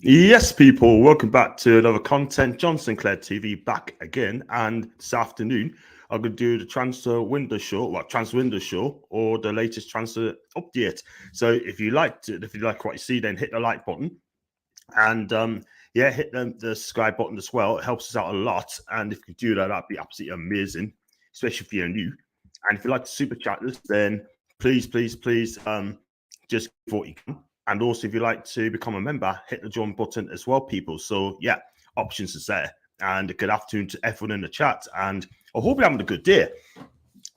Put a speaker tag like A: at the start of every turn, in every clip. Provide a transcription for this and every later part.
A: Yes, people, welcome back to another content. John Sinclair TV back again. And this afternoon, I'm going to do the transfer window show, or the latest transfer update. So if you like what you see, then hit the like button. And hit the subscribe button as well. It helps us out a lot. And if you do that, that'd be absolutely amazing, especially if you're new. And if you like to super chat us, then please, just give what you can. And also, if you like to become a member, hit the join button as well, people. So, yeah, options is there. And good afternoon to everyone in the chat. And I hope you're having a good day.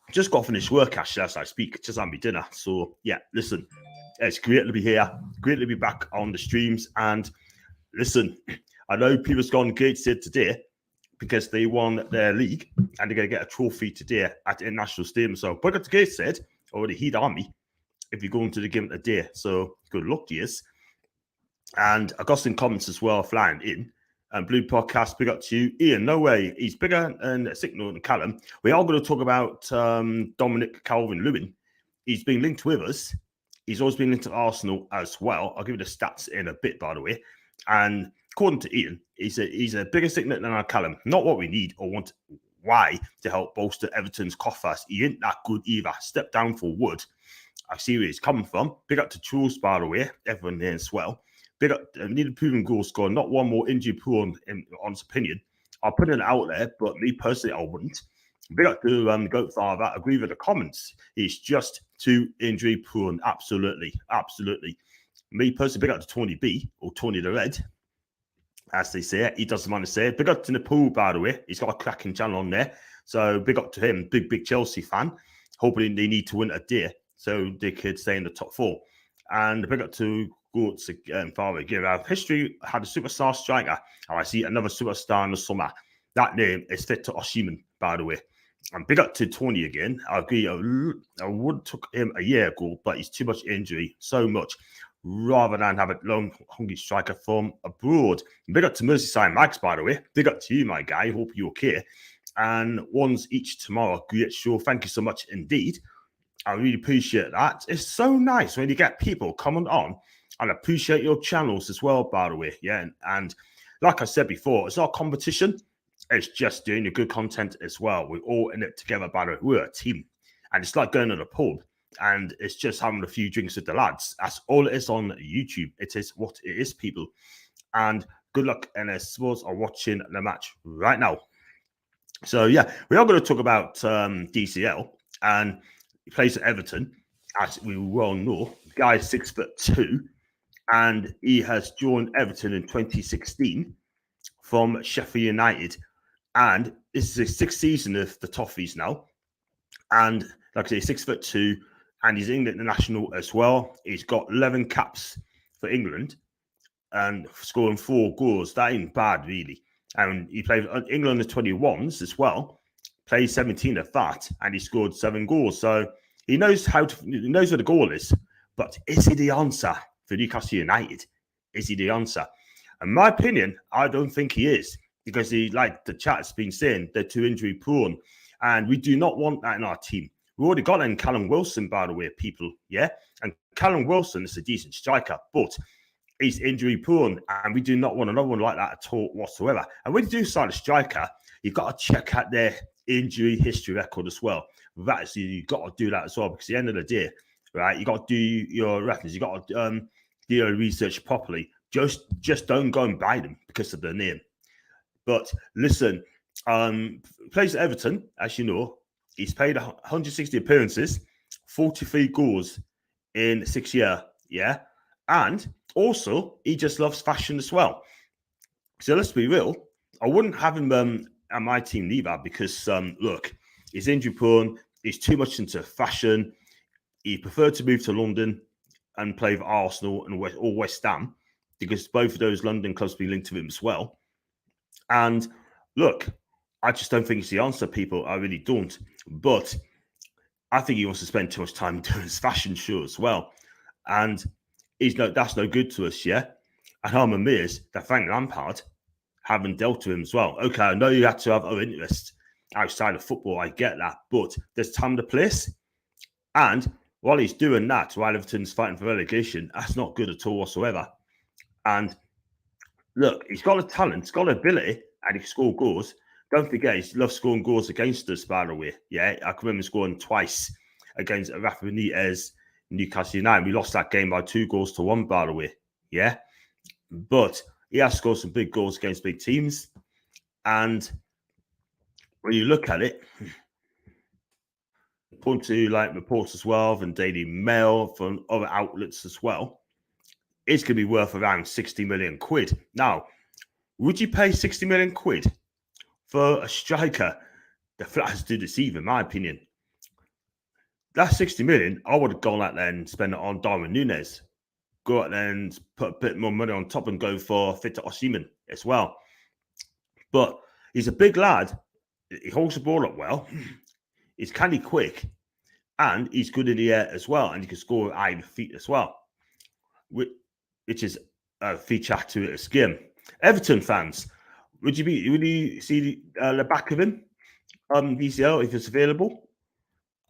A: Just got finished work, actually, as I speak. Just had my dinner. So, yeah, listen, it's great to be here. Great to be back on the streams. And listen, I know people's gone Gateshead today because they won their league and they're going to get a trophy today at the International Stadium. So, but got to Gateshead, or the Heat Army, if you're going to the game today. So, good luck to you. And I got some comments as well flying in. And Blue Podcast, big up to you. Ian, no way. He's bigger and Signal and Callum. We are going to talk about Dominic Calvert-Lewin. He's been linked with us. He's always been linked to Arsenal as well. I'll give you the stats in a bit, by the way. And according to Ian, he's a bigger signal than our Callum. Not what we need or want. Why to help bolster Everton's coffers. He ain't that good either. Step down for Wood. I see where he's coming from. Big up to Jules, by the way. Everyone there as well. Big up, needed proven goal scorer. Not one more injury prone, in honest opinion. I'll put it out there, but me personally, I wouldn't. Big up to Goat Father. Agree with the comments. He's just too injury prone. Absolutely. Me personally, big up to Tony B, or Tony the Red, as they say it. He doesn't mind to say it. Big up to Nepal, by the way. He's got a cracking channel on there. So big up to him. Big Chelsea fan. Hoping they need to win a day so they could stay in the top four. And big up to Goats again, Father again. Our history had a superstar striker. And I see another superstar in the summer. That name is fit to Oshiman, by the way. And big up to Tony again. I agree. I would took him a year ago, but he's too much injury. So much. Rather than have a long, hungry striker from abroad. Big up to Merseyside Max, by the way. Big up to you, my guy. Hope you're okay. And ones each tomorrow. Great show. Thank you so much indeed. I really appreciate that. It's so nice when you get people coming on and appreciate your channels as well, by the way. Yeah. And like I said before, it's not competition. It's just doing the good content as well. We're all in it together, by the way. We're a team. And it's like going to the pub and it's just having a few drinks with the lads. That's all it is on YouTube. It is what it is, people. And good luck, NS Sports are watching the match right now. So, yeah, we are going to talk about DCL, and he plays at Everton, as we well know. The guy's 6'2", and he has joined Everton in 2016 from Sheffield United. And this is his sixth season of the Toffees now. And like I say, 6'2", and he's England international as well. He's got 11 caps for England and scoring 4 goals. That ain't bad, really. And he played England in the 21s as well. Played 17 of that, and he scored 7 goals. So he knows where the goal is. But is he the answer for Newcastle United? Is he the answer? In my opinion, I don't think he is, because he, like the chat's been saying, they're too injury prone. And we do not want that in our team. We already got in Callum Wilson, by the way, people. Yeah. And Callum Wilson is a decent striker, but he's injury prone. And we do not want another one like that at all whatsoever. And when you do sign a striker, you've got to check out their injury history record as well. You've got to do that as well, because at the end of the day, right, you got to do your reference. You got to do your research properly. Just don't go and buy them because of their name. But listen, plays at Everton, as you know. He's played 160 appearances, 43 goals in 6 years. Yeah. And also, he just loves fashion as well. So let's be real. I wouldn't have him at my team either, because, look, he's injury prone. He's too much into fashion. He preferred to move to London and play for Arsenal and West Ham, because both of those London clubs be linked to him as well. And look, I just don't think it's the answer, people. I really don't. But I think he wants to spend too much time doing his fashion show as well. And that's no good to us, yeah? And I'm amazed that Frank Lampard haven't dealt with him as well. Okay, I know you have to have other interests outside of football. I get that. But there's time to place. And while he's doing that, while Everton's fighting for relegation, that's not good at all whatsoever. And Look, he's got a talent, he's got an ability, and he can score goals. Don't forget, he loves scoring goals against us, by the way. Yeah, I can remember scoring twice against Rafa Benitez, Newcastle United. We lost that game by 2-1, by the way. Yeah, but he has scored some big goals against big teams. And when you look at it, point to like reports as well from Daily Mail, from other outlets as well, it's going to be worth around 60 million quid. Now, would you pay 60 million quid for a striker that flatters to deceive, in my opinion? That 60 million, I would have gone out there and spent it on Darwin Núñez. Go out there and put a bit more money on top and go for Victor Osimhen as well. But he's a big lad. He holds the ball up well. He's canny quick. And he's good in the air as well. And he can score with either feet as well. Which is a feature to his game. Everton fans, would you see the back of him on DCL if it's available?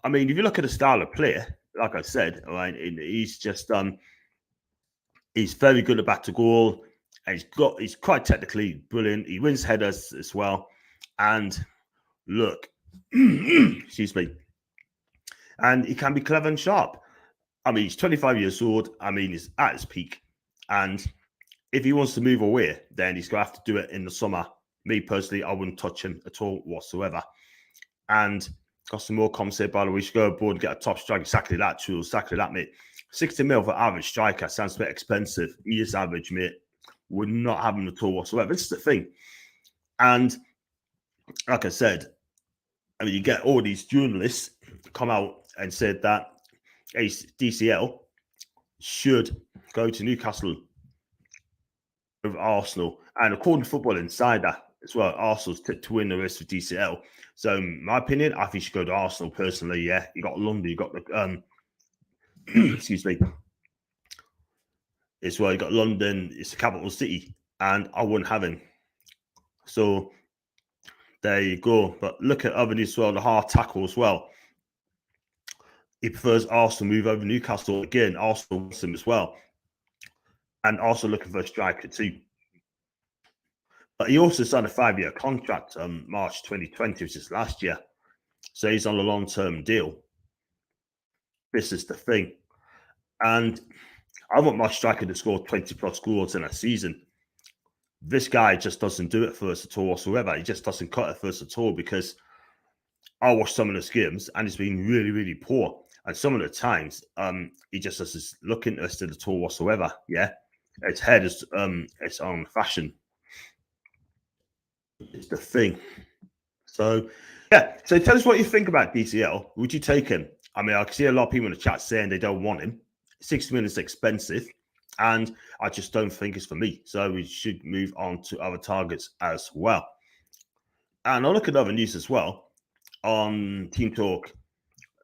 A: I mean, if you look at the style of player, like I said, right, he's just he's very good at back to goal. And he's quite technically brilliant. He wins headers as well. And look, excuse me. And he can be clever and sharp. I mean, he's 25 years old. I mean, he's at his peak. And if he wants to move away, then he's going to have to do it in the summer. Me personally, I wouldn't touch him at all whatsoever. And got some more comments here, by the way. We should go aboard and get a top striker. Exactly that, True. Exactly that, mate. 60 mil for average striker sounds a bit expensive. He is average, mate. Would not have him at all whatsoever. This is the thing. And like I said, I mean, you get all these journalists come out and said that DCL should go to Newcastle over Arsenal. And according to Football Insider as well, Arsenal's tipped to win the race for DCL. So, in my opinion, I think you should go to Arsenal personally. Yeah, you got London, you got the excuse me. As well, you got London. It's the capital city, and I wouldn't have him. So there you go. But look at other as well, the hard tackle as well. He prefers Arsenal move over Newcastle again. Arsenal wants him as well, and also looking for a striker too. But he also signed a 5-year contract March 2020, which is last year. So he's on a long-term deal. This is the thing. And I want my striker to score 20-plus goals in a season. This guy just doesn't do it for us at all whatsoever. He just doesn't cut it for us at all because I watched some of his games and he's been really, really poor. And some of the times, he just doesn't look interested at all whatsoever. Yeah. His head is it's on fashion. It's the thing. So, yeah. So tell us what you think about DCL. Would you take him? I mean, I can see a lot of people in the chat saying they don't want him. 60 million is expensive. And I just don't think it's for me. So we should move on to other targets as well. And I'll look at other news as well on Team Talk.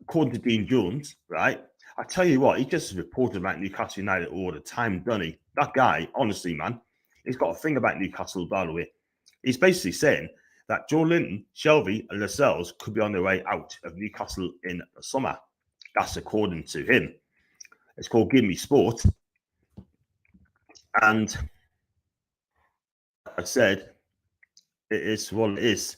A: According to Dean Jones, right? I tell you what, he just reported about Newcastle United all the time, doesn't he? That guy, honestly, man, he's got a thing about Newcastle, by the way. He's basically saying that Joe Linton, Shelvey, and Lascelles could be on their way out of Newcastle in the summer. That's according to him. It's called Give Me Sport. And like I said, it is what it is.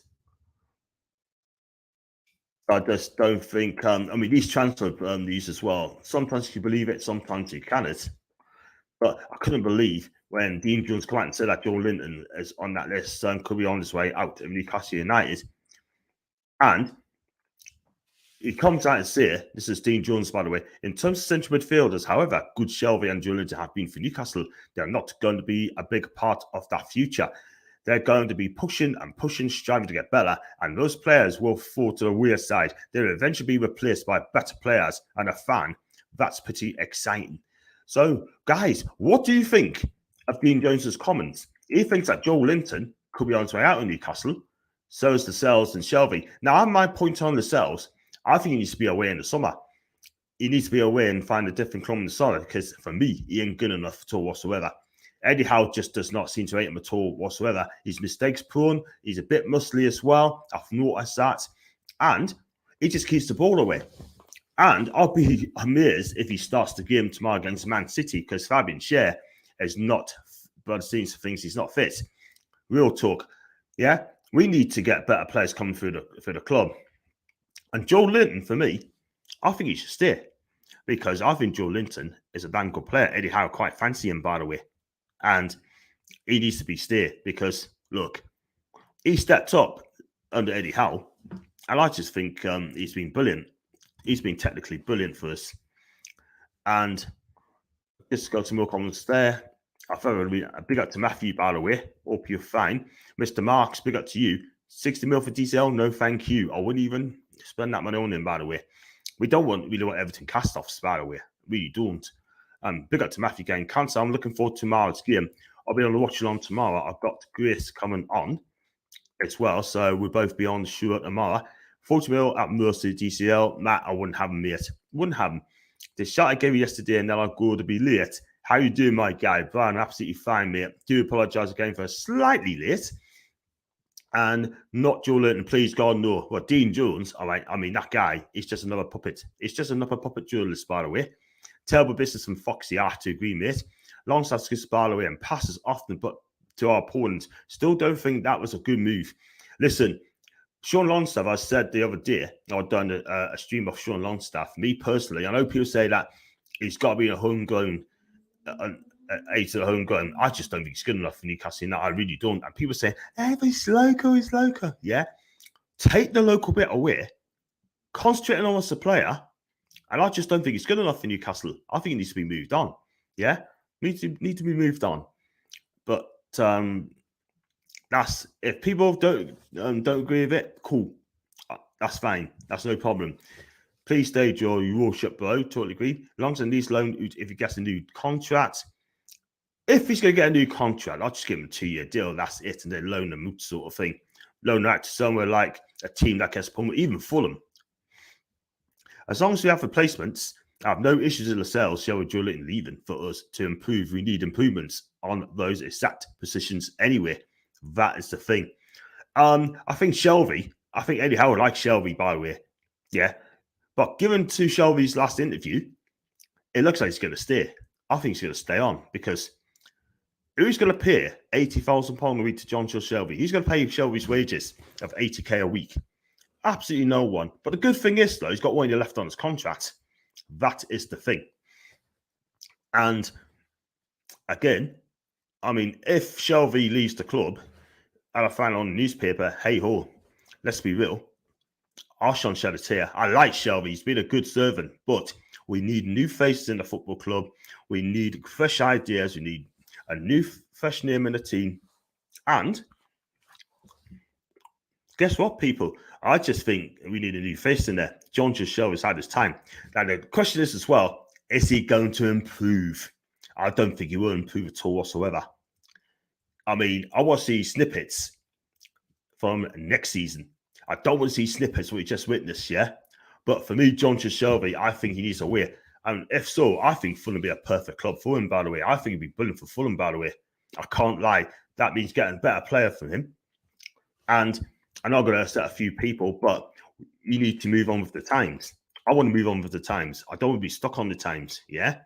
A: I just don't think, I mean, these transfer news as well, sometimes you can believe it, sometimes you cannot. But I couldn't believe when Dean Jones came out and said that Joe Linton is on that list and could be on his way out of Newcastle United. And he comes out and says, this is Dean Jones, by the way, in terms of central midfielders, however good Shelvey and Joe Linton have been for Newcastle, they're not going to be a big part of that future. They're going to be pushing and pushing, striving to get better, and those players will fall to the weird side. They'll eventually be replaced by better players and a fan. That's pretty exciting. So, guys, what do you think of Dean Jones's comments? He thinks that Joe Linton could be on his way out of Newcastle. So is Lascelles and Shelvey. Now, I have my point on Lascelles. I think he needs to be away in the summer. He needs to be away and find a different club in the summer because, for me, he ain't good enough at all whatsoever. Eddie Howe just does not seem to rate him at all whatsoever. He's mistakes prone. He's a bit muscly as well. I've noticed that. And he just keeps the ball away. And I'll be amazed if he starts the game tomorrow against Man City because Fabian Schär is not the scenes thinks he's not fit. Real talk. Yeah, we need to get better players coming through the club. And Joe Linton, for me, I think he should stay because I think Joe Linton is a damn good player. Eddie Howe quite fancy him, by the way. And he needs to be stay because, look, he stepped up under Eddie Howe. And I just think he's been brilliant. He's been technically brilliant for us. And just got some more comments there. I thought a big up to Matthew, by the way. Hope you're fine. Mr. Marks, big up to you. 60 mil for DCL? No, thank you. I wouldn't even spend that money on him, by the way. We don't want Everton cast-offs, by the way. We don't. Big up to Matthew again. Cancer, I'm looking forward to tomorrow's game. I'll be on the watch along tomorrow. I've got Grace coming on as well, so we'll both be on the show tomorrow. 40 mil at Mercy DCL. Matt, I wouldn't have him, mate. Wouldn't have him. The shot I gave you yesterday, and then I'll go to be late. How you doing, my guy? Brian, absolutely fine, mate. Do apologise again for slightly late. And not Joe Linton, please, God, no. Well, Dean Jones, all right. I mean, that guy is just another puppet. It's just another puppet journalist, by the way. Terrible business from Foxy, I have to agree, mate. Long-standing skills, by the way, and passes often, but to our opponents. Still don't think that was a good move. Listen, Sean Longstaff, I said the other day, I've done a stream of Sean Longstaff. Me personally, I know people say that he's got to be a homegrown, age of the homegrown. I just don't think he's good enough for Newcastle United. I really don't. And people say, hey, but he's local. Yeah. Take the local bit away, concentrate on us a player, and I just don't think he's good enough for Newcastle. I think he needs to be moved on. Yeah. Need to be moved on. But that's if people don't agree with it, cool. That's fine. That's no problem. Please stay, Joe. You will shut below. Totally agree. Longs and these loan if he gets a new contract. If he's going to get a new contract, I'll just give him a 2-year deal. That's it, and then loan him sort of thing. Loan out to somewhere like a team that gets promoted, even Fulham. As long as we have replacements, I have no issues in the sales. Joe Linton leaving for us to improve. We need improvements on those exact positions anyway. That is the thing. I think Shelby. I think Eddie Howe likes Shelby, by the way. Yeah. But given to Shelby's last interview, it looks like he's going to stay. I think he's going to stay on because who's going to pay £80,000 a week to John Shelby? Who's going to pay Shelby's wages of 80k a week? Absolutely no one. But the good thing is, though, he's got 1 year left on his contract. That is the thing. And again, I mean, if Shelby leaves the club and I find on the newspaper, hey ho, let's be real, I shan't shed a tear. I like Shelby. He's been a good servant, but we need new faces in the football club. We need fresh ideas. We need a new, fresh name in the team. And guess what, people? I just think we need a new face in there. John just showed us had his time. Now, the question is as well, is he going to improve? I don't think he will improve at all whatsoever. I mean, I want to see snippets from next season. I don't want to see snippets we just witnessed, yeah? But for me, John Shelby, I think he needs a way. And if so, I think Fulham would be a perfect club for him, by the way. I think he'd be brilliant for Fulham, by the way. I can't lie. That means getting a better player from him. And I'm not going to upset a few people, but you need to move on with the times. I want to move on with the times. I don't want to be stuck on the times, yeah?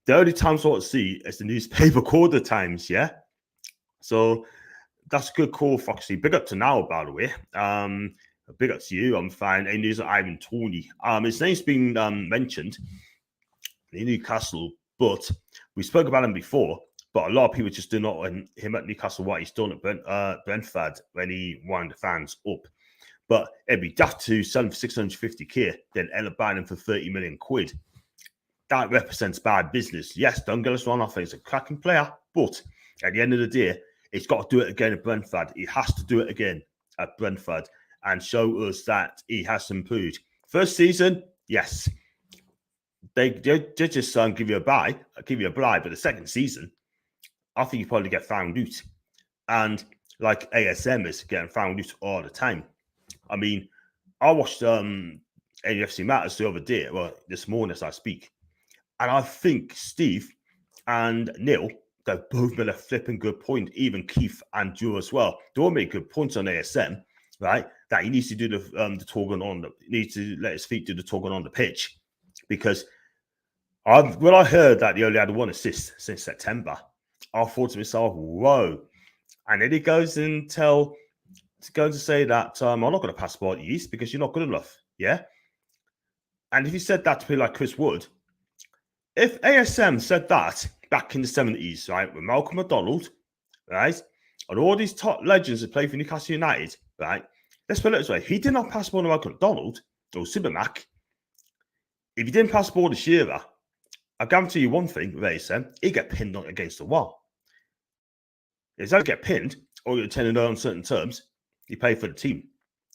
A: The only times I want to see is the newspaper called the Times, yeah? So that's a good call, Foxy. Big up to now, by the way. Big up to you. I'm fine. And there's Ivan Toney. His name's been mentioned in Newcastle, but we spoke about him before. But a lot of people just do not want him at Newcastle, what he's done at Brentford when he wound the fans up. But it'd be daft to sell him for 650k, then end up buying him for 30 million quid. That represents bad business. Yes, don't get us wrong. I think he's a cracking player, but at the end of the day, he's got to do it again at Brentford. He has to do it again at Brentford and show us that he has improved. First season, yes, they just give you a buy, but the second season, I think you probably get found out. And like ASM is getting found out all the time. I mean, I watched NFC Matters the other day, well, this morning as I speak. And I think Steve and Neil, they've both made a flipping good point. Even Keith and Joe as well. They all made good points on ASM, right? That he needs to do the talking on needs to let his feet do the talking on the pitch. Because when I heard that he only had 1 assist since September, I thought to myself, whoa. And then he goes and going to say that I'm not going to passport you because you're not good enough. Yeah. And if he said that to people like Chris Wood, if ASM said that back in the 70s, right, with Malcolm McDonald, right, and all these top legends that play for Newcastle United, right, let's put it this way, if he did not passport Malcolm McDonald or Supermac, if he didn't passport the Shearer, I guarantee you one thing with ASM, he'd get pinned against the wall. If he get pinned or you're turning on certain terms, you pay for the team.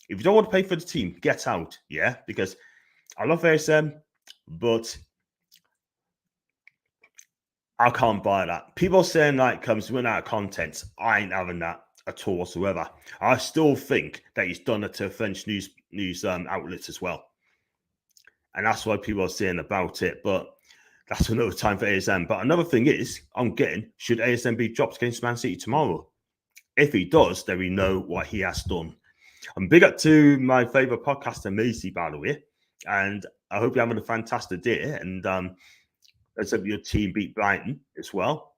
A: If you don't want to pay for the team, get out, yeah, because I love ASM, but I can't buy that. People saying like comes run out of content. I ain't having that at all whatsoever. I still think that he's done it to French news outlets as well, and that's why people are saying about it. But that's another time for ASM. But another thing is, I'm getting should ASM be dropped against Man City tomorrow? If he does, then we know what he has done. And big up to my favourite podcaster, Macy, by the way. And I hope you're having a fantastic day. And let's hope your team beat Brighton as well.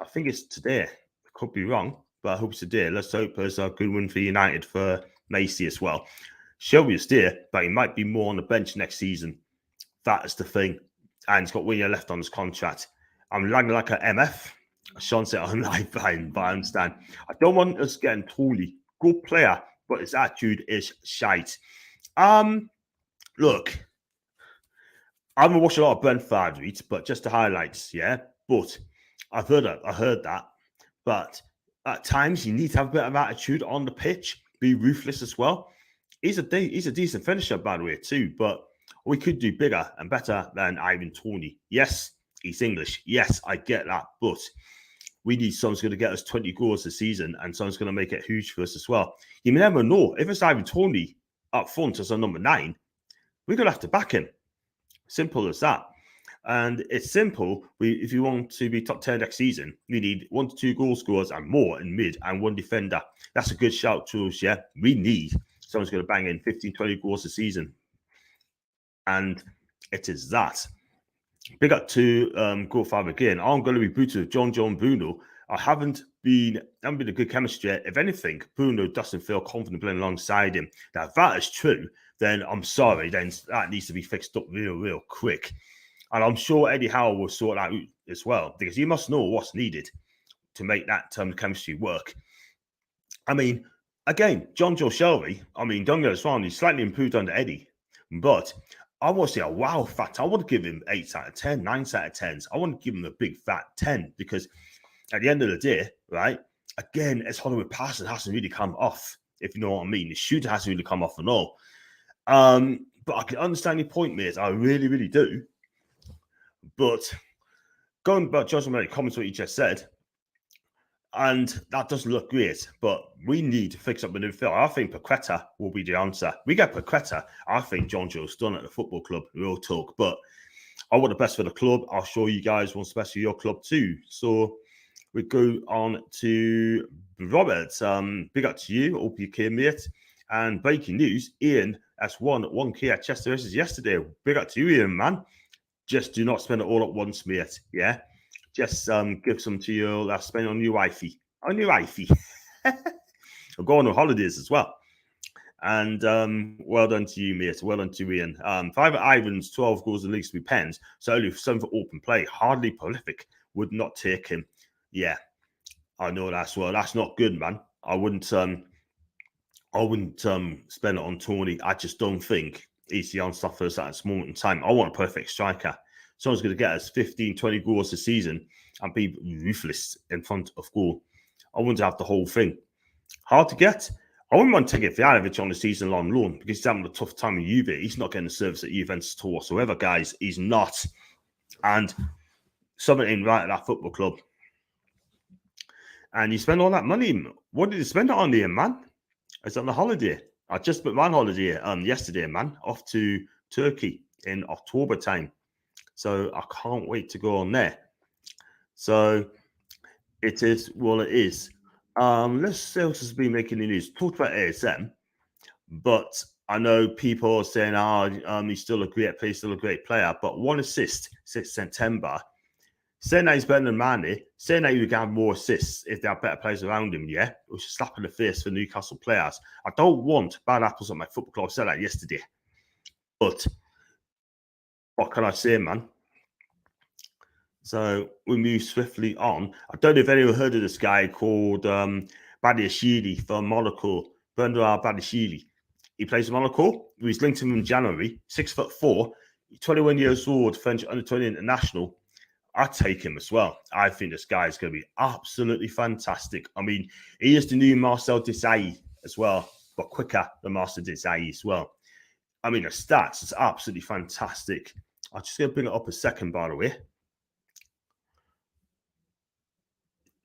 A: I think it's today. I could be wrong, but I hope it's today. Let's hope there's a good win for United for Macy as well. Shelby is there, but he might be more on the bench next season. That is the thing. And he's got 1 year left on his contract. I'm lagging like an MF. Sean said I'm live behind, but I understand. I don't want us getting Toney. Good player, but his attitude is shite. Look, I haven't watched a lot of Brentford, but just the highlights, yeah. But I heard that. But at times you need to have a bit of attitude on the pitch, be ruthless as well. He's a decent finisher, by the way, too. But we could do bigger and better than Ivan Toney. Yes, he's English. Yes, I get that. But we need someone's going to get us 20 goals this season, and someone's going to make it huge for us as well. You never know. If it's Ivan Toney up front as a number 9, we're going to have to back him. Simple as that. And it's simple. If you want to be top 10 next season, we need 1 to 2 goal scorers and more in mid and 1 defender. That's a good shout to us, yeah? We need someone's going to bang in 15, 20 goals a season. And it is that. Big up to Go5 again. I'm going to be booted with John Bruno. I haven't been a good chemistry yet. If anything, Bruno doesn't feel confident playing alongside him. Now, if that is true, then I'm sorry. Then that needs to be fixed up real quick. And I'm sure Eddie Howe will sort that out as well, because he must know what's needed to make that chemistry work. I mean, again, John Joe Shelby, don't get us wrong, he's slightly improved under Eddie, but I want to see a wow factor. I want to give him 8 out of 10, 9 out of 10s. I want to give him a big fat 10 because at the end of the day, right, again, it's Hollywood passing hasn't really come off, if you know what I mean. The shooter hasn't really come off at all. But I can understand your point, mate. I really do. But going back, Johnson, many comments what you just said, and that doesn't look great, but we need to fix up the midfield. I think Paqueta will be the answer. We get Paqueta, I think John Joe's done at the football club, real talk. But I want the best for the club. I'll show you guys what's best for your club too. So we go on to Robert. Big up to you, hope you came, mate. And breaking news, Ian has won 1K at Chester races yesterday. Big up to you, Ian, man. Just do not spend it all at once, mate. Yeah. Just give some to your last spend on your wifey. On your wifey. Or go on holidays as well. And well done to you, mate. Well done to Ian. 5 at Ivans, 12 goals and leagues to be pens. So only 7 for open play. Hardly prolific. Would not take him. Yeah. I know that's well. That's not good, man. I wouldn't spend it on Toney. I just don't think he's the answer for us at this moment in time. I want a perfect striker. Someone's going to get us 15, 20 goals a season and be ruthless in front of goal. I want to have the whole thing. Hard to get. I wouldn't want to take Vjanovic on the season-long loan because he's having a tough time with Juve. He's not getting the service at Juventus at all whatsoever, guys. He's not. And something ain't right at that football club. And you spend all that money. What did you spend it on there, man? It's on the holiday. I just booked my holiday yesterday, man, off to Turkey in October time. So I can't wait to go on there. So it is what it is. Let's see what has been making the news. Talked about ASM, but I know people are saying, he's still a great player, But 1 assist since September saying that he's better than Mane, saying that he would have more assists if there are better players around him, yeah, which is a slap in the face for Newcastle players. I don't want bad apples at my football club. I said that yesterday. But what can I say, man? So we move swiftly on. I don't know if anyone heard of this guy called Badiashile from Monaco, Benoit Badiashile. He plays in Monaco. He was linked to him in January, 6'4", 21 years old, French under-20 international. I'd take him as well. I think this guy is going to be absolutely fantastic. I mean, he is the new Marcel Desailly as well, but quicker than Marcel Desailly as well. I mean, the stats is absolutely fantastic. I'm just going to bring it up a second, by the way.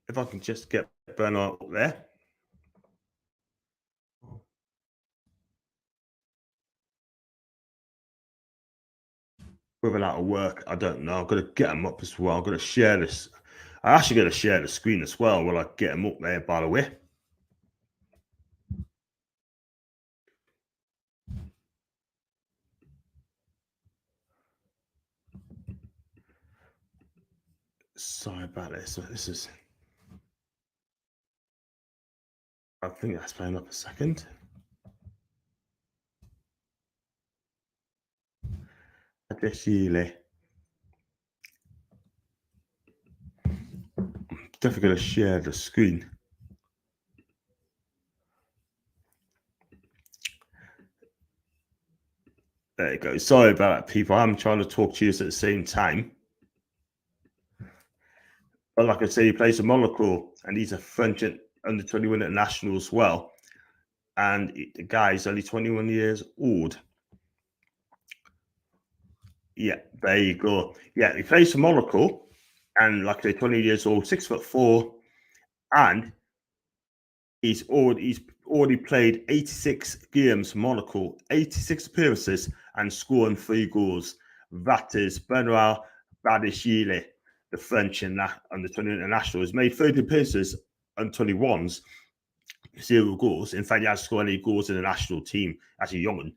A: If I can just get Bernard up there. Whether that'll work, I don't know. I'm going to get him up as well. I'm going to share this. I'm actually going to share the screen as well while I get him up there, by the way. Sorry about this. This is... I think that's playing up a second. Adesile. I'm definitely going to share the screen. There you go. Sorry about that, people. I'm trying to talk to you at the same time. But like I say, he plays for Monaco, and he's a French under-21 international as well. And the guy's only 21 years old. Yeah, there you go. Yeah, he plays for Monaco, and like I say, 20 years old, 6'4", and he's already played 86 games for Monaco, 86 appearances, and scoring 3 goals. That is Benoit Badiashile, the French under-20 international, has made 30 appearances on 21s, 0 goals. In fact, he hasn't scored any goals in the national team as a young'un.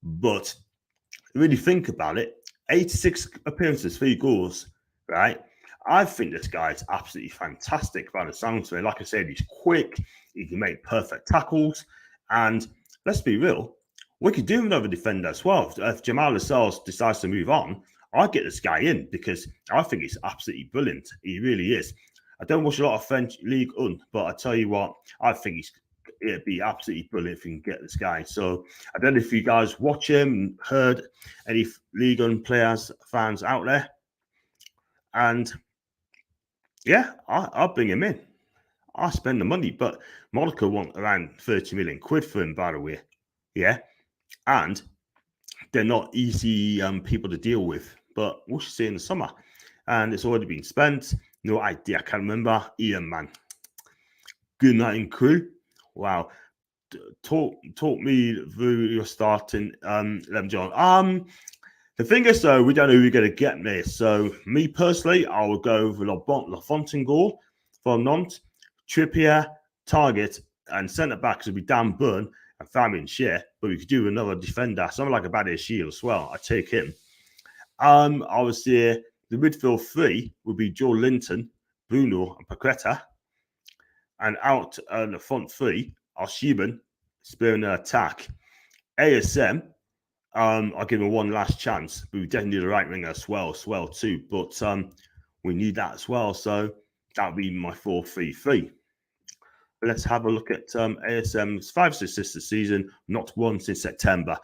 A: But really think about it, 86 appearances, 3 goals, right? I think this guy is absolutely fantastic by the sounds of it. Like I said, he's quick, he can make perfect tackles, and let's be real, we could do another defender as well. If Jamal Lascelles decides to move on, I'd get this guy in because I think he's absolutely brilliant. He really is. I don't watch a lot of French League 1, but I tell you what, I think it'd be absolutely brilliant if we can get this guy. So I don't know if you guys watch him and heard any League 1 players, fans out there. And yeah, I'll bring him in. I'll spend the money, but Monaco want around 30 million quid for him, by the way. Yeah. And they're not easy people to deal with, but we'll see in the summer. And it's already been spent. No idea. I can't remember. Ian, man. Good night and crew. Wow. Talk me through your starting 11, John. The thing is, though, we don't know who we're going to get there. So, me personally, I will go with La Fontaine-Goal from Nantes, Trippier, Target, and centre backs will be Dan Burn and Fabian Schär. But we could do another defender, something like a Badiashile as well. I take him. I would say the midfield 3 would be Joe Linton, Bruno, and Paqueta. And out the front 3 are Sheeran, spearing an attack. ASM, I'll give him one last chance, but we definitely need a right winger as well too. But we need that as well, so that would be my 4-3-3. Let's have a look at ASM's 5 assists this season, not one since September.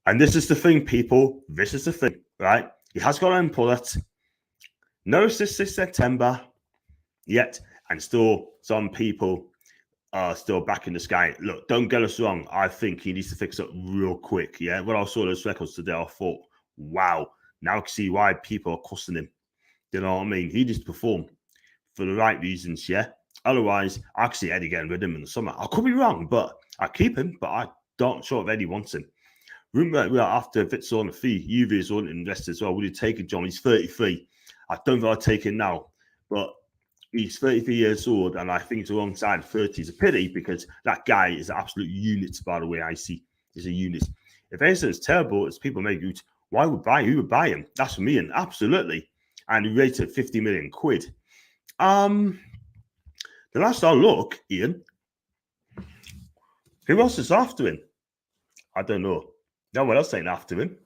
A: And this is the thing, people. This is the thing, right? He has got an bullet. No assists since September yet, and still some people are still back in the sky. Look, don't get us wrong. I think he needs to fix it real quick. Yeah, when I saw those records today, I thought, wow, now I can see why people are cussing him. You know what I mean? He needs to perform for the right reasons, yeah? Otherwise, I can see Eddie getting rid of him in the summer. I could be wrong, but I keep him, but I don't sure if Eddie wants him. Remember, after Vit's on the fee, Juve is on invested as well. Would you take it, John? He's 33. I don't think I'd take him now, but he's 33 years old, and I think he's alongside 30. It's a pity because that guy is an absolute unit, by the way I see. He's a unit. If anything is terrible, it's people make it, who would buy him? That's for me, and absolutely. and he rated 50 million quid. The last I look, Ian, who else is after him? I don't know. No one else ain't after him.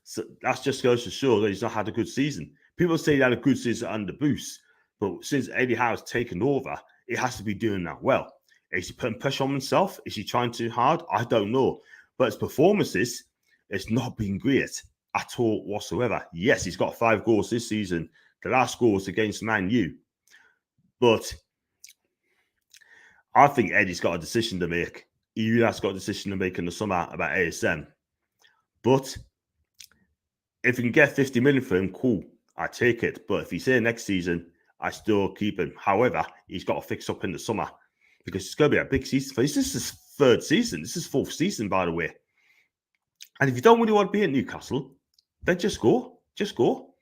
A: So that just goes to show that he's not had a good season. People say he had a good season under Boost, but since Eddie Howe's taken over, he has to be doing that well. Is he putting pressure on himself? Is he trying too hard? I don't know. But his performances, it's not been great at all whatsoever. Yes, he's got 5 goals this season. The last goal was against Man U. But I think Eddie's got a decision to make. He really has got a decision to make in the summer about ASM. But if you can get 50 million for him, cool. I take it. But if he's here next season, I still keep him. However, he's got to fix up in the summer because it's going to be a big season for him. This is his 3rd season. This is 4th season, by the way. And if you don't really want to be at Newcastle, then just go. Just go.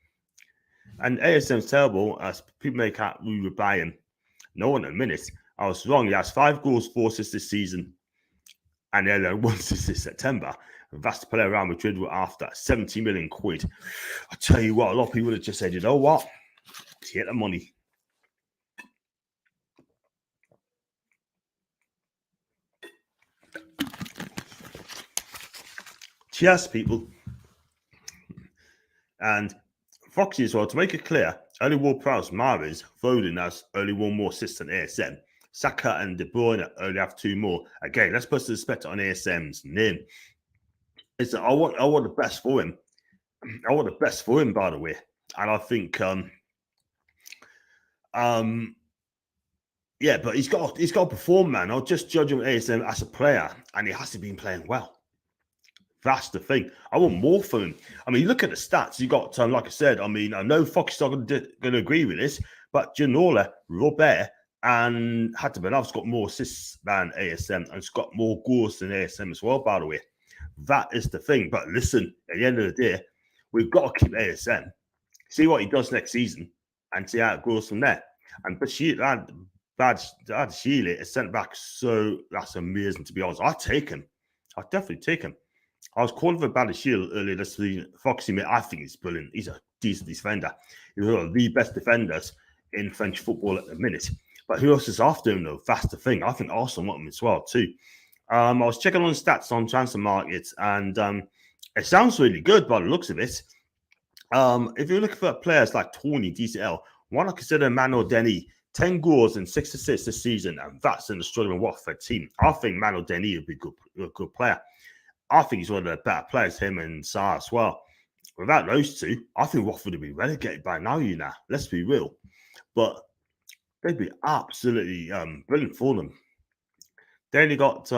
A: And ASM's terrible. As people make out we would buy him. No, in a minute. I was wrong. He has 5 goals, 4 assists this season. And then 1 assist this September. And that's to play around Madrid after 70 million quid. I tell you what, a lot of people would have just said, you know what? Get the money. Cheers, people. And Foxy as well, to make it clear, only Ward Prowse, Mahrez, Foden has only 1 more assist than ASM. Saka and De Bruyne only have 2 more. Again, let's put the respect on ASM's name. I want the best for him. I want the best for him, by the way. And I think yeah, but he's got to perform, man. I'll just judge him ASM as a player, and he hasn't been playing well. That's the thing. I want more from him. I mean, look at the stats. You got, like I said, I mean, I know Fox's not going to agree with this, but Ginola, Robert, and Hatabenov's got more assists than ASM, and it's got more goals than ASM as well, by the way. That is the thing. But listen, at the end of the day, we've got to keep ASM, see what he does next season, and see how it goes from there. And Bad Sheely is sent back, so that's amazing, to be honest. I'd take him. I'd definitely take him. I was calling for Badiashile earlier this season. Foxy, mate, I think he's brilliant. He's a decent defender. He's one of the best defenders in French football at the minute. But who else is after him, though? That's the thing. I think Arsenal want him as well, too. I was checking on the stats on transfer markets, and it sounds really good by the looks of it. If you're looking for players like Toney, DCL, why not consider Mano Denny? 10 goals and 6 assists this season, and that's in the struggling Watford team. I think Mano Denny would be a good player. I think he's one of the better players, him and Sarr as well. Without those two, I think Watford would be relegated by now, Let's be real. But they'd be absolutely brilliant for them. They only got,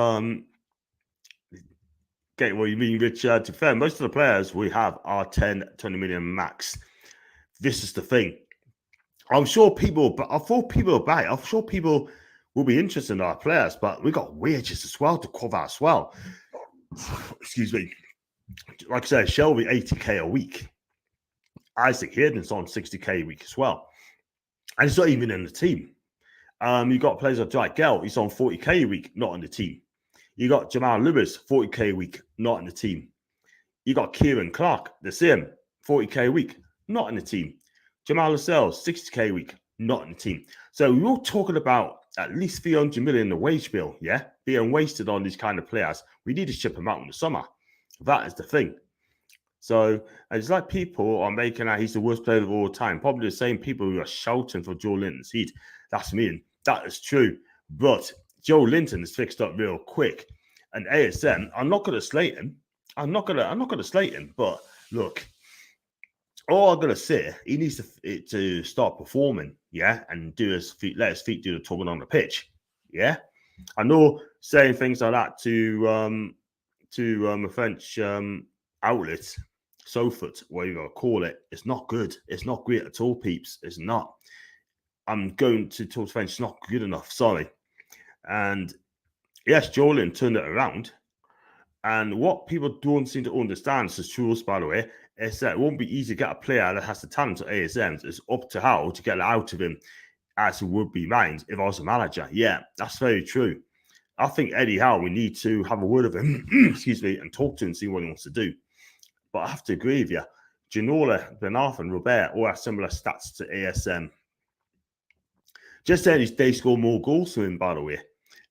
A: get what you mean, Richard. To be fair, most of the players we have are 10, 20 million max. This is the thing. I'm sure people will buy it. I'm sure people will be interested in our players, but we got wages as well to cover as well. Excuse me. Like I said, Shelby 80k a week. Isaac Hayden's on 60k a week as well. And he's not even in the team. You got players like Dwight Gell, he's on 40k a week, not in the team. You got Jamal Lewis, 40k a week, not in the team. You got Kieran Clark, the same, 40k a week, not in the team. Jamal Lascelles, 60k a week, not in the team. So we're all talking about at least 300 million in the wage bill, yeah? Being wasted on these kind of players. We need to ship them out in the summer. That is the thing. So it's like people are making out he's the worst player of all time. Probably the same people who are shouting for Joe Linton's heat. That's me. That is true. But Joe Linton is fixed up real quick. And ASM, I'm not going to slate him. I'm not going to slate him. But look, all I'm going to say, he needs to start performing, yeah, and let his feet do the talking on the pitch, yeah. I know saying things like that to a French outlet, SoFoot, whatever you call it, it's not good. It's not great at all, peeps. It's not. I'm going to talk French. It's not good enough. Sorry. And yes, Jolin turned it around. And what people don't seem to understand, this is true, by the way, is that it won't be easy to get a player that has the talent of ASMs. It's up to Howe to get it out of him as it would be mine if I was a manager. Yeah, that's very true. I think Eddie Howe, we need to have a word of him, excuse me, and talk to him and see what he wants to do. But I have to agree with you. Ginola, Ben Arthur, and Robert all have similar stats to ASM. Just saying, they score more goals to him, by the way.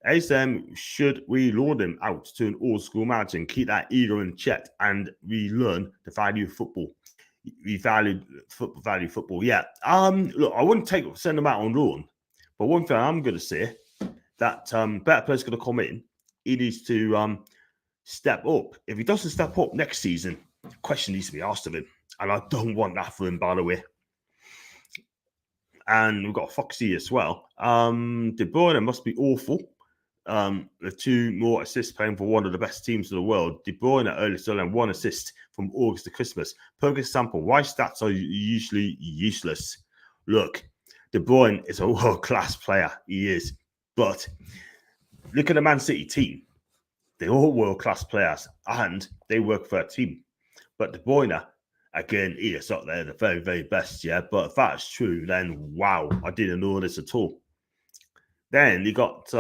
A: ASM, should we lure them out to an old-school match and keep that ego in check, and we learn the value of football? We value football. Yeah. Look, I wouldn't send them out on loan, but one thing I'm going to say, that better players going to come in. He needs to step up. If he doesn't step up next season, question needs to be asked of him, and I don't want that for him, by the way. And we've got Foxy as well. De Bruyne must be awful. The 2 more assists playing for one of the best teams in the world. De Bruyne early still and 1 assist from August to Christmas. Perfect example. Why stats are usually useless? Look, De Bruyne is a world-class player. He is. But look at the Man City team. They're all world-class players and they work for a team. But De Bruyne, again, he is up there, the very, very best, yeah. But if that's true, then wow, I didn't know this at all. Then you got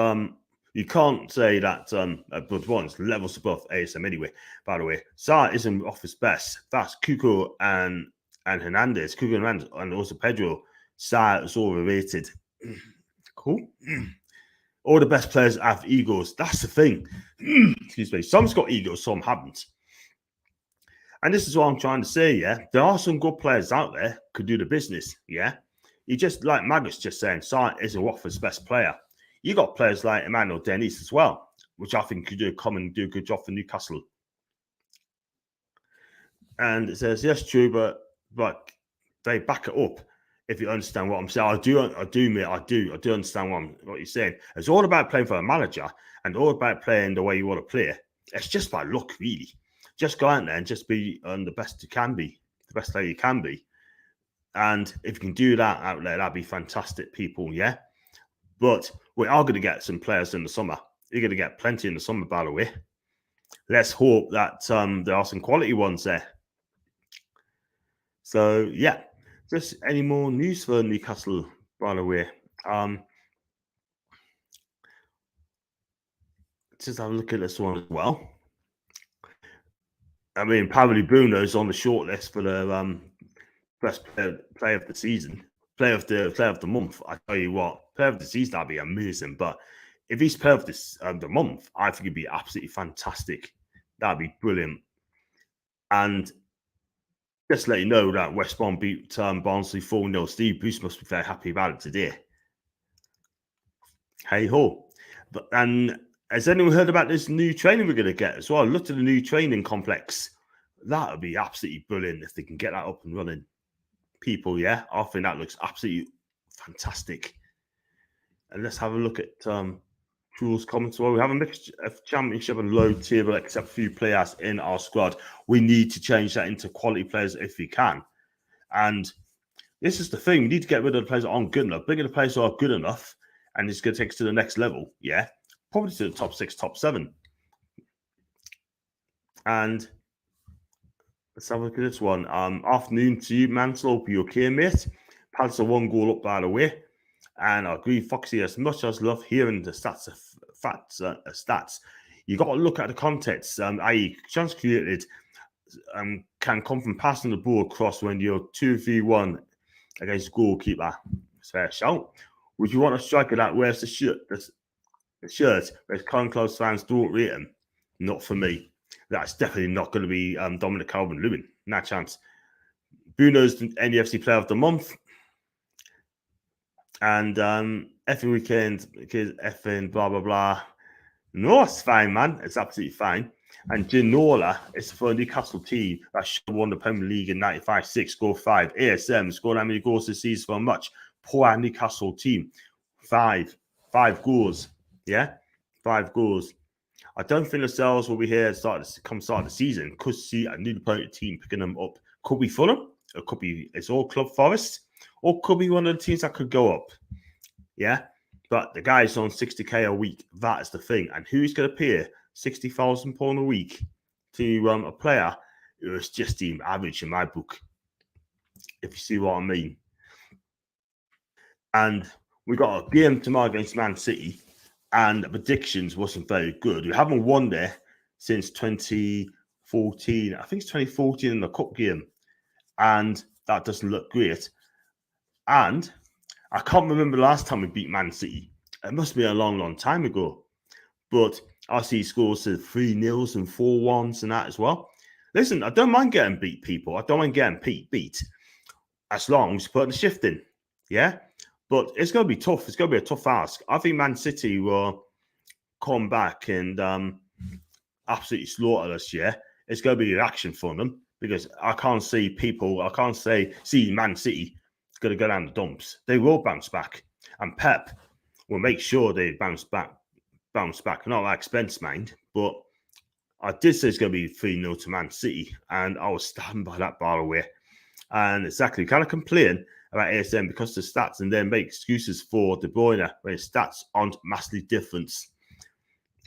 A: you can't say that but one's levels above ASM anyway. By the way, Sarr isn't off his best. That's Cuco and Hernandez. Cuco and Hernandez, and also Pedro. Sarr is overrated. Cool. All the best players have egos. That's the thing. Excuse me. Some's got egos, some haven't. And this is what I'm trying to say, yeah. There are some good players out there could do the business, yeah. You just, like Magus just saying, Sarr isn't Watford's best player. You got players like Emmanuel Dennis as well, which I think could come and do a good job for Newcastle. And it says, yes, true, but they back it up. If you understand what I'm saying, I do understand what you're saying. It's all about playing for a manager and all about playing the way you want to play. It's just by luck, really. Just go out there and just be the best you can be, the best player you can be. And if you can do that out there, that'd be fantastic, people, yeah? But we are going to get some players in the summer. You're going to get plenty in the summer, by the way. Let's hope that there are some quality ones there. So, yeah. Just any more news for Newcastle, by the way. Just have a look at this one as well. I mean, probably Bruno's on the short list for the best player of the season, player of the month. I tell you what, player of the season, that'd be amazing. But if he's player of the month, I think it'd be absolutely fantastic. That'd be brilliant. And just to let you know that West Brom beat Barnsley 4-0. Steve Bruce must be very happy about it today. Hey ho! And has anyone heard about this new training we're going to get as well? Look at the new training complex. That would be absolutely brilliant if they can get that up and running. People, yeah, I think that looks absolutely fantastic. And let's have a look at Jules' comments. Well, we have a mixture of championship and low table, except a few players in our squad. We need to change that into quality players if we can. And this is the thing. We need to get rid of the players that aren't good enough. Bring in the players who are good enough, and it's going to take us to the next level. Yeah, probably to the top 6, top 7. And let's have a look at this one. Afternoon to you, Mansell. Hope you're okay, mate. Palace are 1 goal up, by the way. And I agree, Foxy, as much as I love hearing the stats, you got to look at the context. I.e., chance created can come from passing the ball across when you're 2v1 against the goalkeeper. It's fair shout. Would you want a striker that wears the shirt, whereas current close fans don't rate him? Not for me. That's definitely not going to be Dominic Calvert-Lewin. No chance. Bruno's the NEFC Player of the Month. And effing weekend, because effing blah, blah, blah. No, it's fine, man. It's absolutely fine. And Ginola is for a Newcastle team that should have won the Premier League in 95-6, scored 5. ASM scored how many goals this season for a much poor Newcastle team? 5 goals. Yeah? 5 goals. I don't think the sales will be here start of the season. Could see a new opponent team picking them up. Could be Fulham. It could be it's all Club Forest. Or could be one of the teams that could go up. Yeah? But the guy's on 60k a week. That is the thing. And who's going to pay £60,000 a week to a player who is just team average in my book? If you see what I mean. And we got a game tomorrow against Man City. And the predictions wasn't very good. We haven't won there since 2014. I think it's 2014 in the cup game. and that doesn't look great. And I can't remember the last time we beat Man City. It must be a long, long time ago. But I see scores to 3-0s and 4-1s and that as well. Listen, I don't mind getting beat, people. I don't mind getting beat as long as you put the shift in. Yeah? But it's going to be tough. It's going to be a tough ask. I think Man City will come back and absolutely slaughter us, yeah? It's going to be a reaction for them because I can't see Man City going to go down the dumps. They will bounce back. And Pep will make sure they bounce back. Not like Spence, mind, but I did say it's going to be 3-0 to Man City, and I was standing by that, by the way. And exactly, kind of complain about ASM because of the stats and then make excuses for De Bruyne when his stats aren't massively different.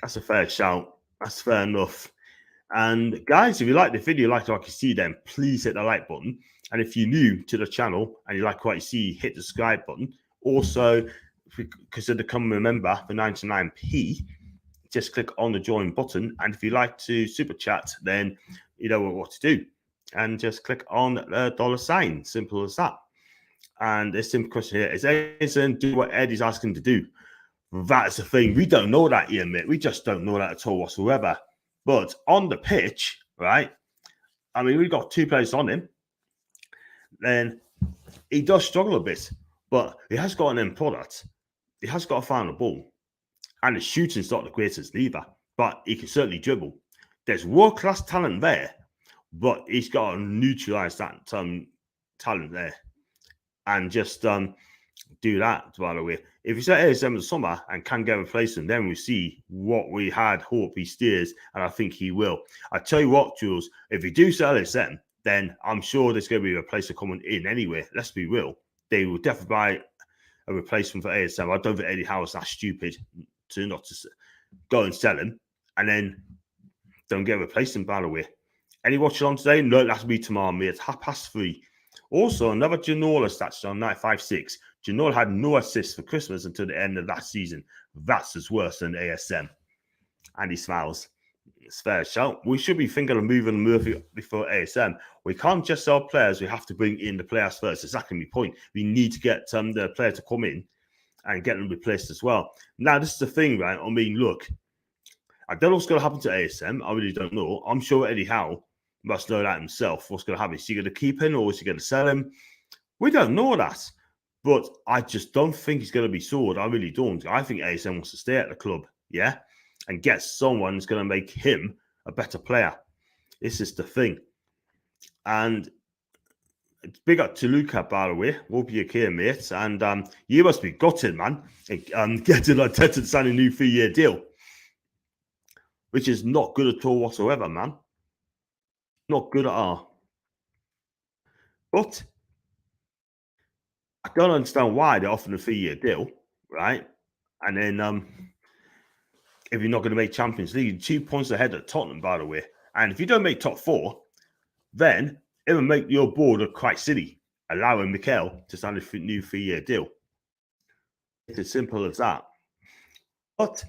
A: That's a fair shout. That's fair enough. And guys, if you like the video, like what you see, then please hit the like button. And if you're new to the channel and you like what you see, hit the subscribe button. Also, consider becoming a member for 99p. Just click on the join button. And if you like to super chat, then you know what to do. And just click on the $sign. Simple as that. And a simple question here is Edison do what Eddie's asking to do? That's the thing. We don't know that, Ian, mate. We just don't know that at all whatsoever. But on the pitch, right? I mean, we've got 2 players on him. Then he does struggle a bit, but he has got an end product. He has got a final ball. And his shooting's not the greatest either, but he can certainly dribble. There's world-class talent there, but he's got to neutralize that talent there and just do that, by the way. If you set ASM in the summer and can get a replacement, then we see what we had hope he steers, and I think he will. I tell you what, Jules, if you do sell ASM, then I'm sure there's going to be a replacement coming in anyway. Let's be real. They will definitely buy a replacement for ASM. I don't think Eddie Howe's that stupid to not to go and sell him and then don't get a replacement, by the way. Any watching on today? No, that's me tomorrow, mate. It's 3:30. Also, another Ginola stats on 956. Ginola had no assists for Christmas until the end of that season. That's as worse than ASM. And he smiles. It's fair shout. We should be thinking of moving Murphy before ASM. We can't just sell players. We have to bring in the players first. Exactly my point. We need to get the player to come in and get them replaced as well. Now, this is the thing, right? I mean, look, I don't know what's going to happen to ASM. I really don't know. I'm sure Eddie Howe must know that himself. What's going to happen? Is he going to keep him or is he going to sell him? We don't know that. But I just don't think he's going to be sold. I really don't. I think ASM wants to stay at the club, yeah, and get someone who's going to make him a better player. This is the thing. And it's big up to Luca, by the way. Hope you're okay, mate. And you must be gutted, man. Getting Arteta to sign a new 3-year deal, which is not good at all whatsoever, man. Not good at all. But I don't understand why they're offering a 3-year deal, right? And then if you're not going to make Champions League, 2 points ahead of Tottenham, by the way. And if you don't make top 4, then it will make your board look quite silly, allowing Mikel to sign a new 3-year deal. It's as simple as that. But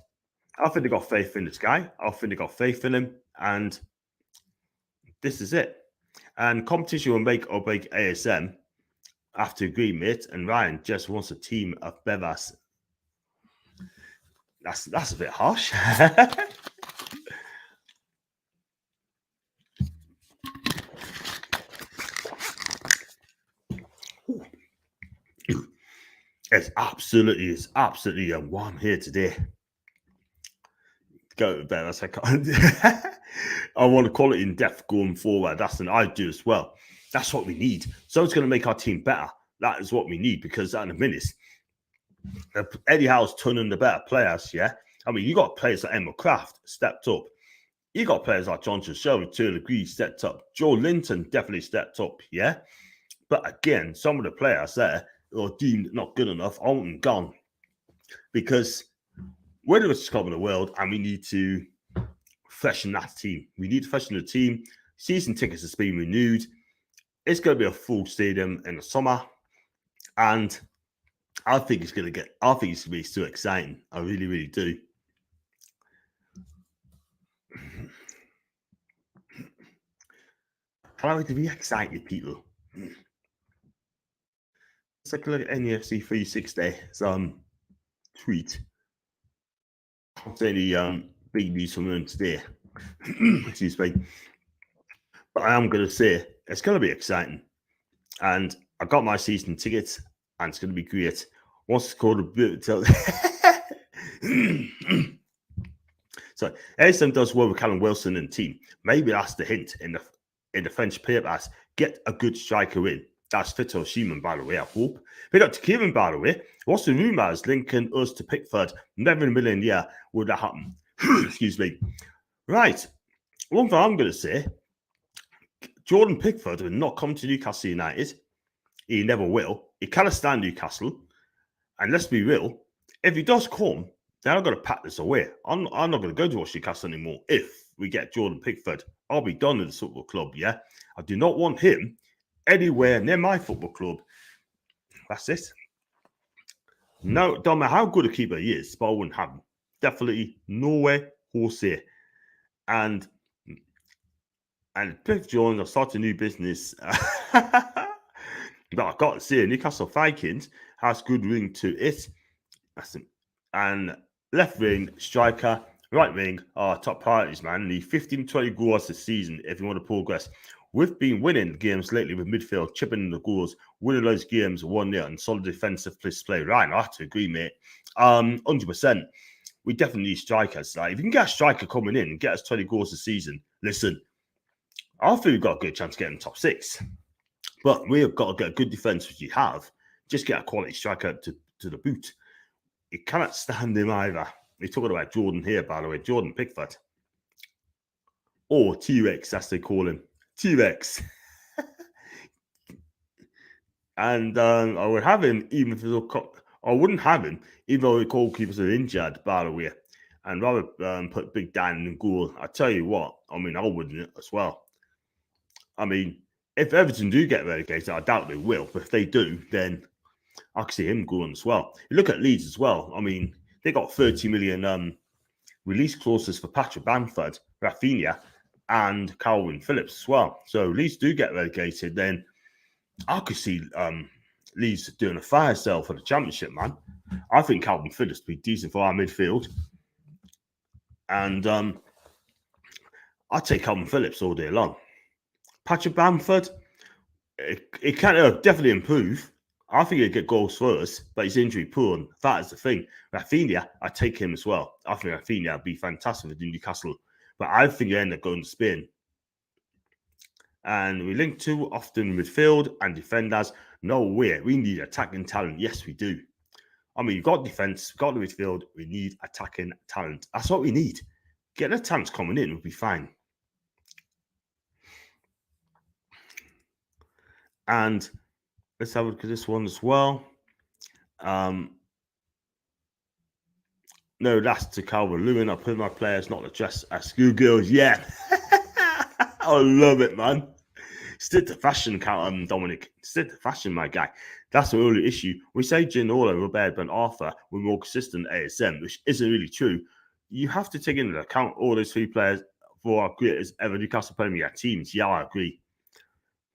A: I think they got faith in this guy. I think they got faith in him. And this is it. And competition will make or break ASM. I have to agree, mate. And Ryan just wants a team of Bevas. That's a bit harsh. It's absolutely warm here today. Go to bed. That's I can't. I want to call it in depth going forward. That's an I do as well. That's what we need. Someone's going to make our team better. That is what we need because in a minute, Eddie Howe's turning the better players. Yeah, I mean you got players like Emma Kraft stepped up. You got players like Johnson Shelby to a degree stepped up. Joe Linton definitely stepped up. Yeah, but again, some of the players there are deemed not good enough, on and gone because we're the richest club in the world, and we need to freshen that team. We need to freshen the team. Season tickets has been renewed. It's going to be a full stadium in the summer, and I think it's going to be so exciting. I really, really do. Can't wait to be excited, people. Let's take a look at NFC 360's tweet. It's any big news from them today. Excuse me. But I am going to say it's going to be exciting. And I got my season tickets, and it's going to be great. Once it's called a bit. So ASM does well with Callum Wilson and team. Maybe that's the hint in the French papers. Get a good striker in. That's Fito Sheeman, by the way, I hope. Pick up to Kieran, by the way. What's the rumours linking us to Pickford? Never in a million year would that happen. Excuse me. Right. One thing I'm going to say, Jordan Pickford will not come to Newcastle United. He never will. He cannot stand Newcastle. And let's be real, if he does come, then I'm going to pack this away. I'm not going to go to watch Newcastle anymore. If we get Jordan Pickford, I'll be done with the football club, yeah? I do not want him anywhere near my football club. That's it. No, don't matter how good a keeper he is, but I wouldn't have him. Definitely nowhere, Jose. And Cliff Jones, I started a new business. But I got to say, Newcastle Vikings has good ring to it. And left wing, striker, right wing are top priorities, man. Need 15-20 goals this season if you want to progress. We've been winning games lately with midfield, chipping in the goals, winning those games 1-0 and solid defensive play. Right, I have to agree, mate. 100%. We definitely need strikers. Like, if you can get a striker coming in and get us 20 goals a season, listen, I think we've got a good chance of getting top 6. But we've got to get a good defence, which you have. Just get a quality striker to the boot. You cannot stand him either. We're talking about Jordan here, by the way. Jordan Pickford. Or T-Rex, as they call him. T-Rex. And I would have him even if I wouldn't have him even though the goalkeepers are injured, by the way. And rather put Big Dan in goal. I tell you what, I mean, I wouldn't as well. I mean, if Everton do get relegated, I doubt they will. But if they do, then I can see him going as well. You look at Leeds as well. I mean, they got 30 million release clauses for Patrick Bamford, Rafinha, and Calvin Phillips as well. So Leeds do get relegated, then I could see Leeds doing a fire sale for the championship, man. I think Calvin Phillips would be decent for our midfield. And I'd take Calvin Phillips all day long. Patrick Bamford, it can definitely improve. I think he'll get goals first, but he's injury prone. That is the thing. Rafinha, I take him as well. I think Rafinha would be fantastic with Newcastle, but I think he'll end up going to Spain. And we link too often midfield and defenders. No way. We need attacking talent. Yes, we do. I mean, you've got defense, we've got the midfield. We need attacking talent. That's what we need. Get the talents coming in, we'll be fine. And let's have a look at this one as well. No, that's to Calvert-Lewin. I put my players not to dress as schoolgirls. Yeah. I love it, man. Stick to fashion, Dominic. Stick to fashion, my guy. That's the only issue. We say Ginola, Robert, Ben Arthur were more consistent ASM, which isn't really true. You have to take into account all those 3 players for our greatest ever Newcastle Premier League teams. Yeah, I agree.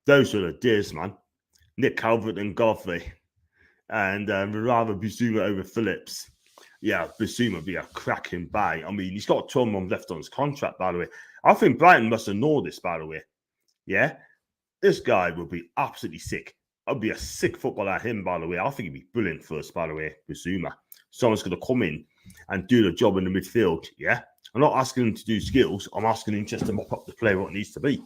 A: Those are the days, man. Nick Calvert and Godfrey. And rather Bissouma over Phillips. Yeah, Bissouma would be a cracking buy. I mean, he's got 12 months left on his contract, by the way. I think Brighton must have known this, by the way. Yeah? This guy would be absolutely sick. I'd be a sick footballer, him, by the way. I think he'd be brilliant for us, by the way, Bissouma. Someone's going to come in and do the job in the midfield, yeah? I'm not asking him to do skills. I'm asking him just to mop up the play what it needs to be.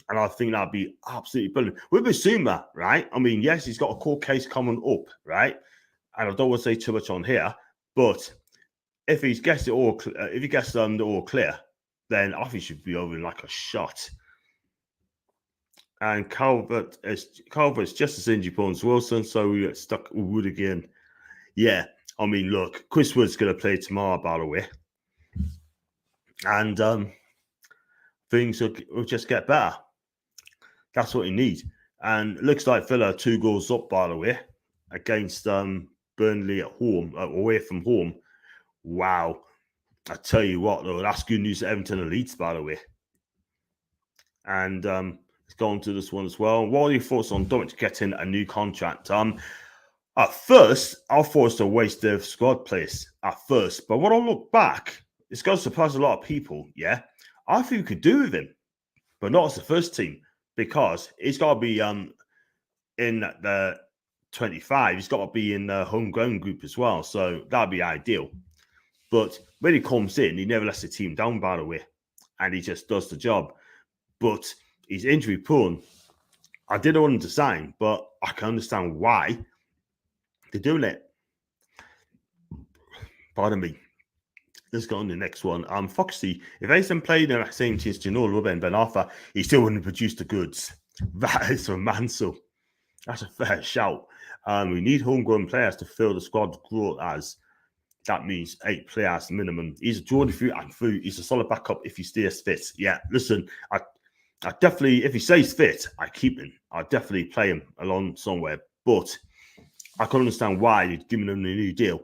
A: And I think that'd be absolutely brilliant. With Bissouma, right? I mean, yes, he's got a court case coming up, right? And I don't want to say too much on here, but if he gets it all, if he gets the all clear, then I think he should be over in like a shot. And Calvert is just as injury prone as Wilson, so we get stuck with Wood again. Yeah, I mean, look, Chris Wood's going to play tomorrow, by the way, and things will just get better. That's what he needs. And it looks like Villa 2 goals up, by the way, against Burnley at home, away from home. Wow. I tell you what, though, that's good news to Everton and Leeds, by the way. And let's go on to this one as well. What are your thoughts on Dominic getting a new contract? At first, I thought it's a waste of squad place at first. But when I look back, it's going to surprise a lot of people, yeah? I think we could do with him, but not as the first team, because he's got to be in the 25. He's got to be in the homegrown group as well. So that'd be ideal. But when he comes in, he never lets the team down, by the way. And he just does the job. But he's injury prone. I didn't want him to sign, but I can understand why they're doing it. Pardon me. Let's go on to the next one. Foxy, if ASM played in the same team as Janol, Rubber, and Ben Arthur, he still wouldn't produce the goods. That is from Mansell. That's a fair shout. We need homegrown players to fill the squad growth as. That means 8 players minimum. He's a Jordan through and through. He's a solid backup if he stays fit. Yeah, listen, I definitely, if he stays fit, I keep him. I definitely play him along somewhere. But I can understand why you're giving him a new deal,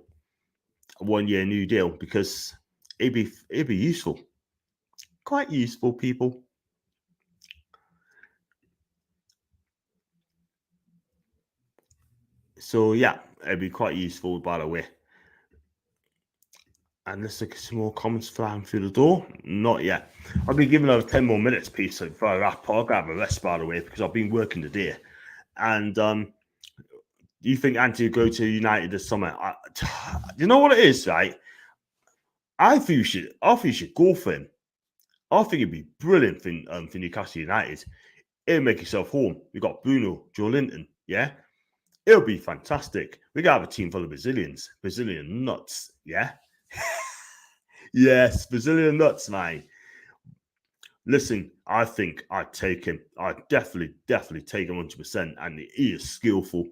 A: a 1-year new deal, because it'd be useful, quite useful, people. So yeah, it'd be quite useful, by the way. And let's look at some more comments flying through the door. Not yet. I'll be giving over 10 more minutes, piece before I wrap up. I'll have a rest, by the way, because I've been working the day. And do you think Anthony will go to United this summer? You know what it is, right? I think you should go for him. I think it'd be brilliant for Newcastle United. It'll make yourself home. We've got Bruno, Joe Linton, yeah? It'll be fantastic. We got to have a team full of Brazilians. Brazilian nuts, yeah? Yes, Brazilian nuts, mate. Listen, I think I'd take him. I'd definitely take him 100%. And he is skillful.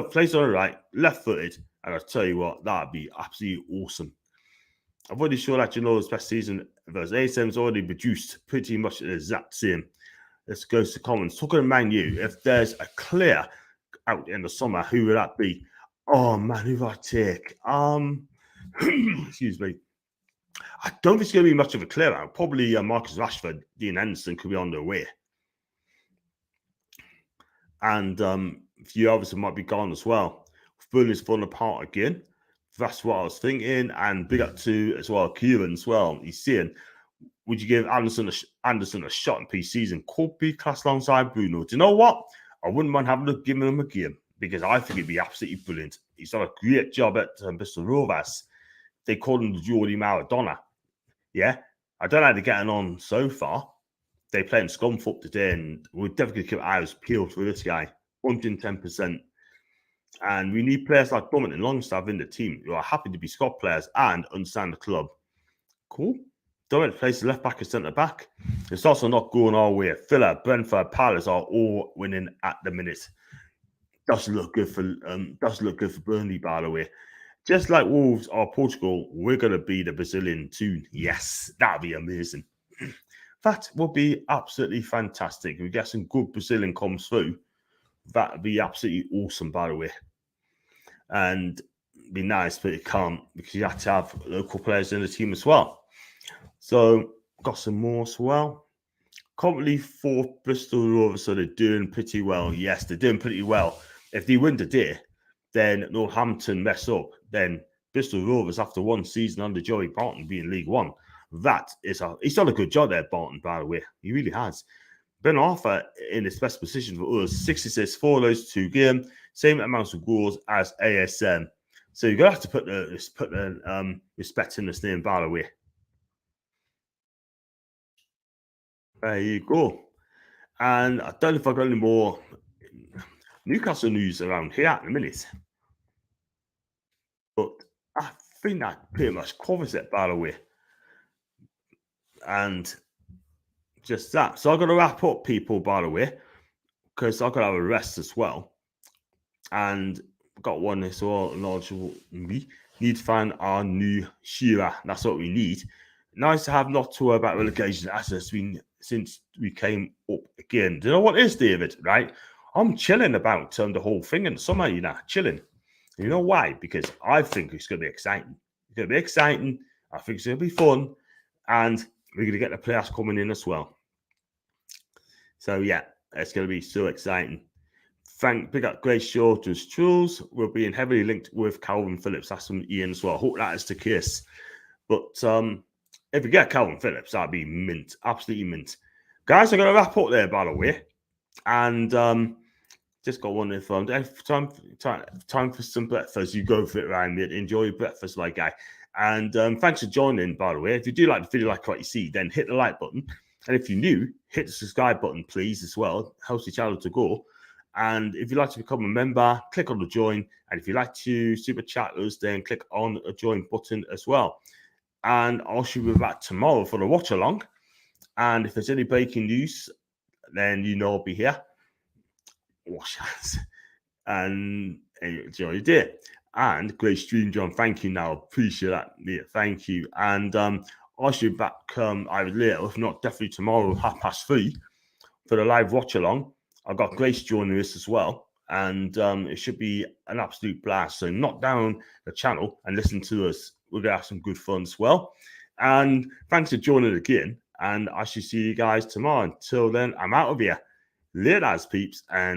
A: Plays on the right, left-footed. And I'll tell you what, that'd be absolutely awesome. I'm already sure that Janola's best season versus ASM's already produced pretty much the exact same. Let's go to comments. Talking to Man U, if there's a clear out in the summer, who would that be? Oh man, who would I take? Excuse me. I don't think it's going to be much of a clear out. Probably Marcus Rashford, Dean Henderson could be on their way. And a few others might be gone as well. Burnley's falling apart again. That's what I was thinking. And big up to as well, Kieran as well. He's saying, would you give Anderson a shot in pre-season? Could be class alongside Bruno. Do you know what? I wouldn't mind giving him a game because I think it'd be absolutely brilliant. He's done a great job at Bristol Rovers. They call him the Geordie Maradona. Yeah, I don't know how they're getting on so far. They play in Scunthorpe today, and we're definitely keep our eyes peeled for this guy, 110%. And we need players like Dominic and Longstaff in the team who are happy to be squad players and understand the club. Cool. Dominic plays the left back and centre back. It's also not going our way. Villa, Brentford, Palace are all winning at the minute. Doesn't look good for Burnley, by the way. Just like Wolves or Portugal, we're going to be the Brazilian Toon. Yes, that'd be amazing. That would be absolutely fantastic. If we get some good Brazilian comes through, that'd be absolutely awesome, by the way. And it'd be nice, but it can't because you have to have local players in the team as well. So, got some more as well. Currently, 4 Bristol Rovers, so they're doing pretty well. Yes, they're doing pretty well. If they win today, then Northampton mess up. Then Bristol Rovers, after one season under Joey Barton being League One, he's done a good job there, Barton, by the way. He really has. Ben Arthur in his best position for us, 66 for those 2 games, same amounts of goals as ASM. So you're gonna have to put the respect in this name, by the way. There you go. And I don't know if I've got any more Newcastle news around here at the minute. But I think that pretty much covers it, by the way. And just that. So I'm going to wrap up, people, by the way, because I've got to have a rest as well. And got one as well. We need to find our new Shearer. That's what we need. Nice to have not to worry about relegation as it's been since we came up again. Do you know what it is, David? Right? I'm chilling about the whole thing in the summer, chilling. You know why? Because I think it's going to be exciting. It's going to be exciting. I think it's going to be fun. And we're going to get the players coming in as well. So, yeah, It's going to be so exciting. Big up Grace Shorter's Tools. We're being heavily linked with Calvin Phillips. That's from Ian as well. I hope that is the case. But if we get Calvin Phillips, that'd be mint. Absolutely mint. Guys, I'm going to wrap up there, by the way. And just got one if time for some breakfast. You go for it, Ryan. Enjoy your breakfast, my guy. And thanks for joining, by the way. If you do like the video, like what you see, then hit the like button. And if you're new, hit the subscribe button, please, as well. It helps the channel to grow. And if you'd like to become a member, click on the join. And if you'd like to super chat us, then click on the join button as well. And I'll shoot you back tomorrow for the watch along. And if there's any breaking news, then you know I'll be here. Wash hands. And enjoy your day. And great stream, John. Thank you now. Appreciate that. Yeah, thank you. And I'll shoot you back either later, if not definitely tomorrow, 3:30 for the live watch along. I've got Grace joining us as well, and it should be an absolute blast. So knock down the channel and listen to us. We're going to have some good fun as well. And thanks for joining again, and I shall see you guys tomorrow. Until then, I'm out of here. Later, peeps, and